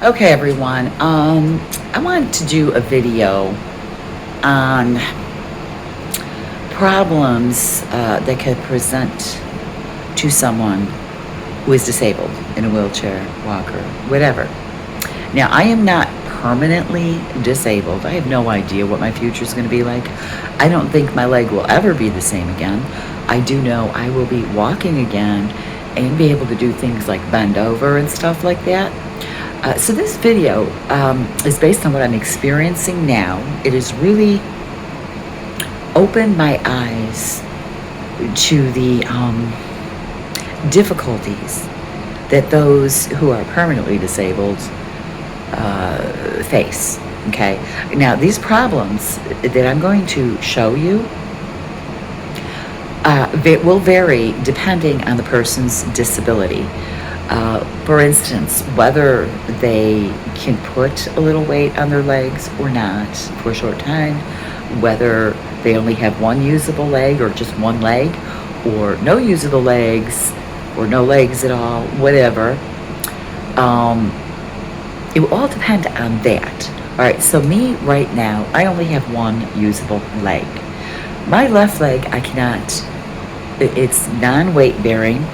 Okay, everyone. I wanted to do a video on problems that could present to someone who is disabled in a wheelchair, walker, whatever. Now, I am not permanently disabled. I have no idea what my future is going to be like. I don't think my leg will ever be the same again. I do know I will be walking again and be able to do things like bend over and stuff like that. So this video is based on what I'm experiencing now. It has really opened my eyes to the difficulties that those who are permanently disabled face. Okay. Now, these problems that I'm going to show you will vary depending on the person's disability. For instance, whether they can put a little weight on their legs or not for a short time, whether they only have one usable leg or just one leg, or no usable legs or no legs at all, whatever. It will all depend on that. All right, so me right now, I only have one usable leg. My left leg, I cannot, it's non-weight bearing,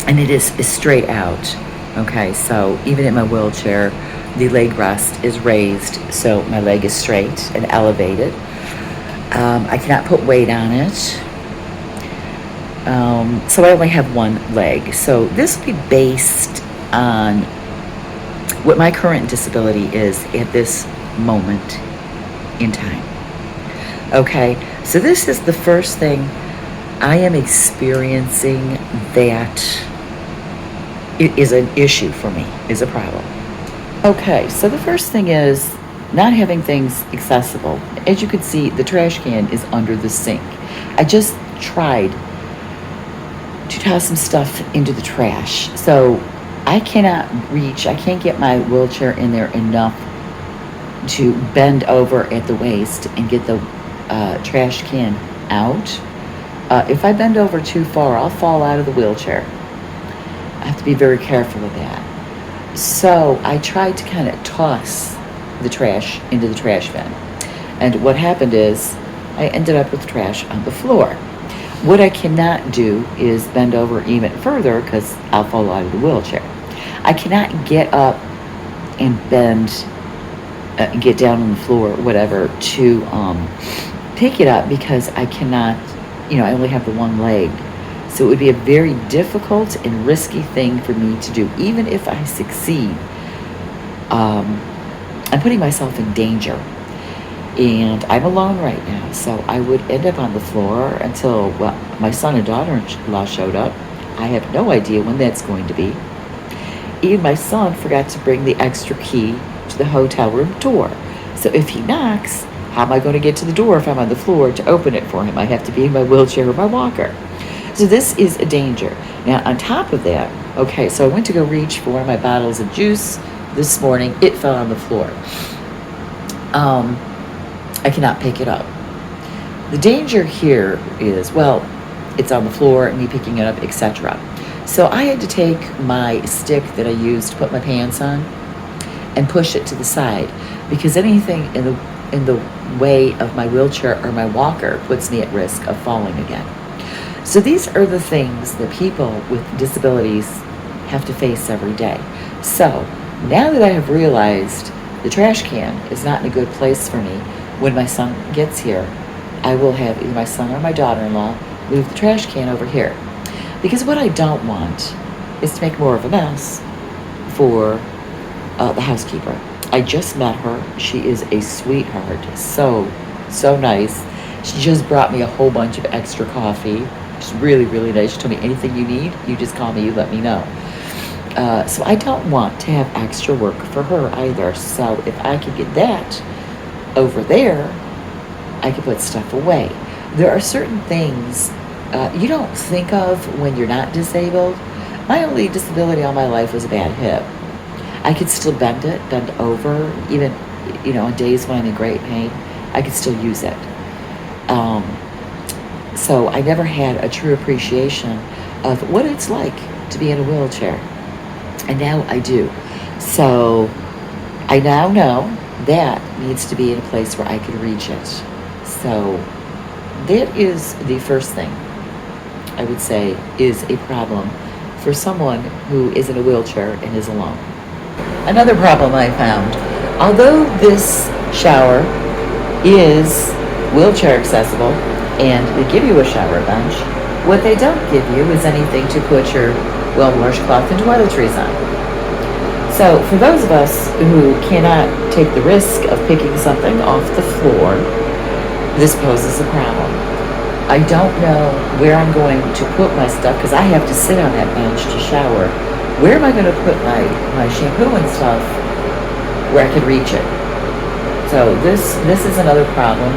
and it is straight out. Okay, so even in my wheelchair, the leg rest is raised, so my leg is straight and elevated. I cannot put weight on it. So I only have one leg. So this will be based on what my current disability is at this moment in time. Okay, so this is the first thing I am experiencing that it is an issue for me, is a problem. Okay, so the first thing is not having things accessible. As you can see, the trash can is under the sink. I just tried to toss some stuff into the trash. So I can't get my wheelchair in there enough to bend over at the waist and get the trash can out. If I bend over too far, I'll fall out of the wheelchair. I have to be very careful of that. So I tried to kind of toss the trash into the trash bin. And what happened is I ended up with trash on the floor. What I cannot do is bend over even further because I'll fall out of the wheelchair. I cannot get up and bend, get down on the floor, whatever, to pick it up because I cannot, I only have the one leg. So it would be a very difficult and risky thing for me to do. Even if I succeed, I'm putting myself in danger. And I'm alone right now, so I would end up on the floor until, my son and daughter-in-law showed up. I have no idea when that's going to be. Even my son forgot to bring the extra key to the hotel room door. So if he knocks, how am I going to get to the door if I'm on the floor to open it for him? I have to be in my wheelchair or my walker. So this is a danger. Now, on top of that, okay, so I went to go reach for one of my bottles of juice this morning. It fell on the floor. I cannot pick it up. The danger here is, it's on the floor, me picking it up, etc. So I had to take my stick that I used to put my pants on and push it to the side because anything in the way of my wheelchair or my walker puts me at risk of falling again. So these are the things that people with disabilities have to face every day. So now that I have realized the trash can is not in a good place for me, when my son gets here, I will have either my son or my daughter-in-law move the trash can over here. Because what I don't want is to make more of a mess for the housekeeper. I just met her. She is a sweetheart. So nice. She just brought me a whole bunch of extra coffee. She's really, really nice. She told me anything you need, you just call me, you let me know. So I don't want to have extra work for her either. So if I could get that over there, I can put stuff away. There are certain things you don't think of when you're not disabled. My only disability all my life was a bad hip. I could still bend over, even, on days when I'm in great pain, I could still use it. So I never had a true appreciation of what it's like to be in a wheelchair. And now I do. So I now know that needs to be in a place where I can reach it. So that is the first thing I would say is a problem for someone who is in a wheelchair and is alone. Another problem I found, although this shower is wheelchair accessible and they give you a shower bench, what they don't give you is anything to put your washcloth and toiletries on. So for those of us who cannot take the risk of picking something off the floor, this poses a problem. I don't know where I'm going to put my stuff because I have to sit on that bench to shower. Where am I going to put my shampoo and stuff where I can reach it? So this is another problem.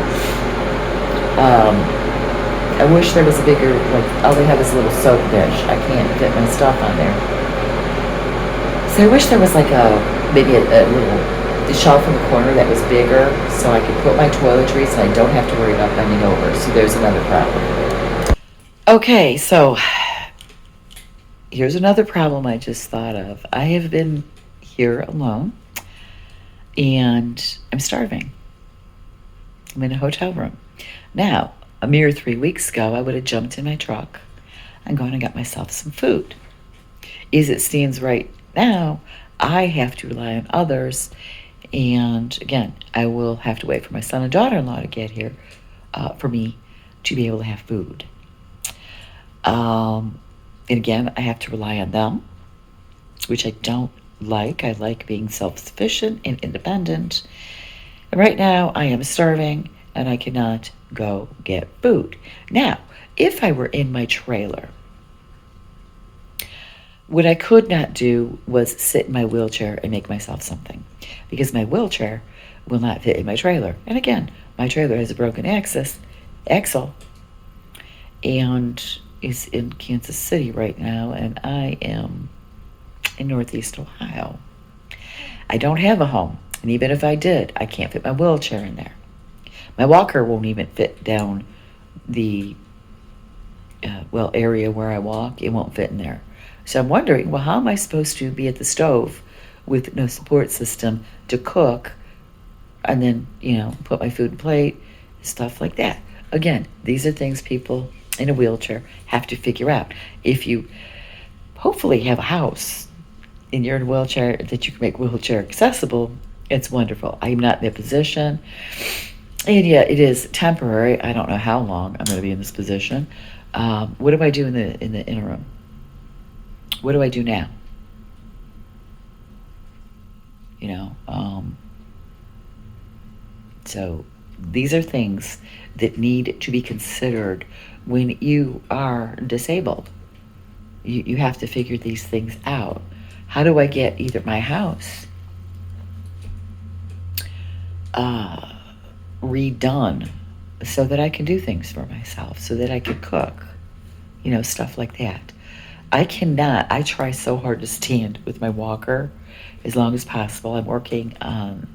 I wish there was a bigger, like, all they have is a little soap dish. I can't fit my stuff on there. So I wish there was like maybe a little shelf in the corner that was bigger so I could put my toiletries and I don't have to worry about bending over. So there's another problem. Okay, so here's another problem I just thought of. I have been here alone and I'm starving. I'm in a hotel room. Now, a mere 3 weeks ago, I would have jumped in my truck and gone and got myself some food. As it stands right now, I have to rely on others. And again, I will have to wait for my son and daughter-in-law to get here for me to be able to have food. And again, I have to rely on them, which I don't like. I like being self-sufficient and independent. And right now, I am starving and I cannot go get food. Now, if I were in my trailer, what I could not do was sit in my wheelchair and make myself something because my wheelchair will not fit in my trailer. And again, my trailer has a broken axle and is in Kansas City right now, and I am in Northeast Ohio. I don't have a home, and even if I did, I can't fit my wheelchair in there. My walker won't even fit down the area where I walk. It won't fit in there. So I'm wondering, well, how am I supposed to be at the stove with no support system to cook and then, put my food in plate, stuff like that? Again, these are things people in a wheelchair have to figure out. If you hopefully have a house and you're in a wheelchair that you can make wheelchair accessible, it's wonderful. I'm not in that position. And yeah, it is temporary. I don't know how long I'm going to be in this position. What do I do in the interim? What do I do now? So these are things that need to be considered when you are disabled. You have to figure these things out. How do I get either my house redone so that I can do things for myself, so that I can cook, stuff like that. I try so hard to stand with my walker as long as possible. I'm working on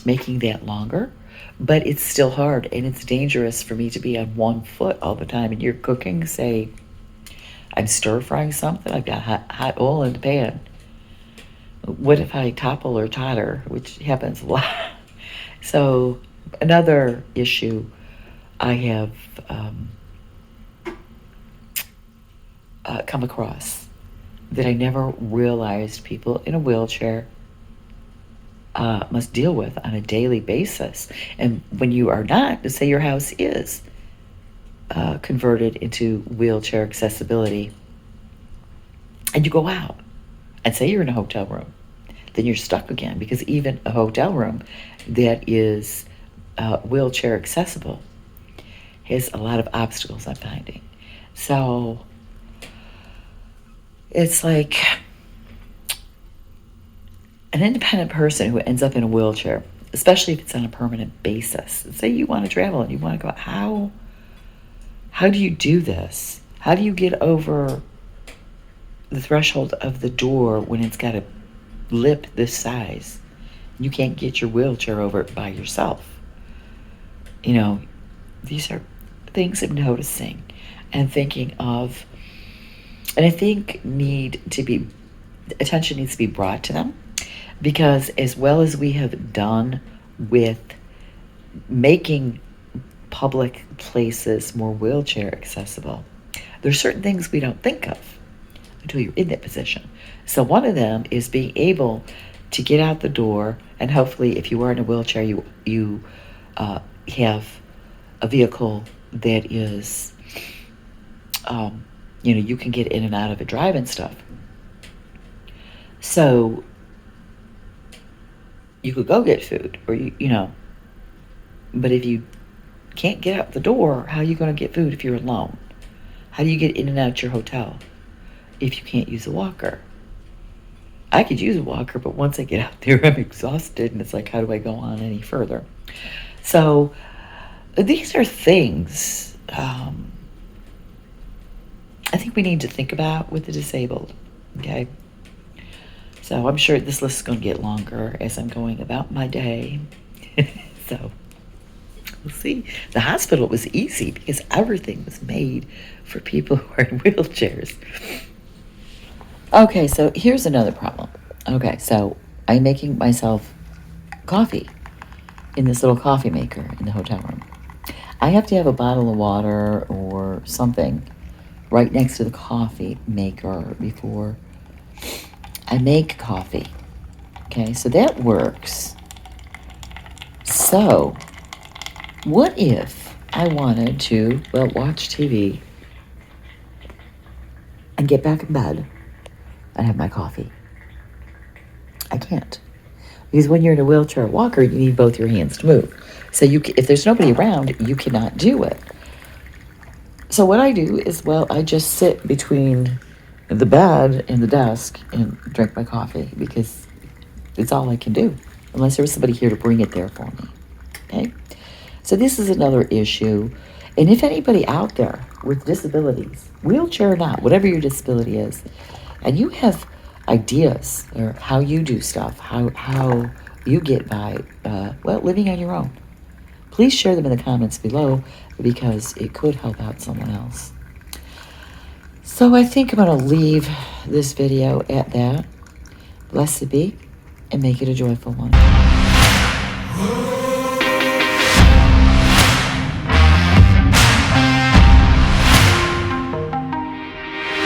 making that longer, but it's still hard and it's dangerous for me to be on one foot all the time. And you're cooking, say, I'm stir frying something, I've got hot oil in the pan. What if I topple or totter, which happens a lot? So another issue I have come across that I never realized people in a wheelchair must deal with on a daily basis. And when you are not, say your house is converted into wheelchair accessibility, and you go out and say you're in a hotel room, then you're stuck again, because even a hotel room that is wheelchair accessible has a lot of obstacles, I'm finding. So it's like an independent person who ends up in a wheelchair, especially if it's on a permanent basis. Say you want to travel and you want to go, how do you do this? How do you get over the threshold of the door when it's got a lip this size? You can't get your wheelchair over it by yourself. These are things I'm noticing and thinking of, and I think need to be attention needs to be brought to them, because as well as we have done with making public places more wheelchair accessible, there's certain things we don't think of until you're in that position. So one of them is being able to get out the door, and hopefully if you are in a wheelchair, you have a vehicle that is, you can get in and out of it, drive and stuff. So you could go get food, or but if you can't get out the door, how are you going to get food if you're alone? How do you get in and out your hotel if you can't use a walker? I could use a walker, but once I get out there, I'm exhausted, and it's like, how do I go on any further? So these are things I think we need to think about with the disabled, okay? So I'm sure this list is going to get longer as I'm going about my day. So we'll see. The hospital was easy because everything was made for people who are in wheelchairs. Okay, so here's another problem. Okay, so I'm making myself coffee in this little coffee maker in the hotel room. I have to have a bottle of water or something right next to the coffee maker before I make coffee. Okay, so that works. So, what if I wanted to, watch TV and get back in bed and have my coffee? I can't. Because when you're in a wheelchair or walker, you need both your hands to move. So if there's nobody around, you cannot do it. So what I do is, I just sit between the bed and the desk and drink my coffee, because it's all I can do, unless there was somebody here to bring it there for me. Okay? So this is another issue. And if anybody out there with disabilities, wheelchair or not, whatever your disability is, and you have ideas or how you do stuff, how you get by, living on your own, please share them in the comments below, because it could help out someone else. So I think I'm going to leave this video at that. Blessed be, and make it a joyful one.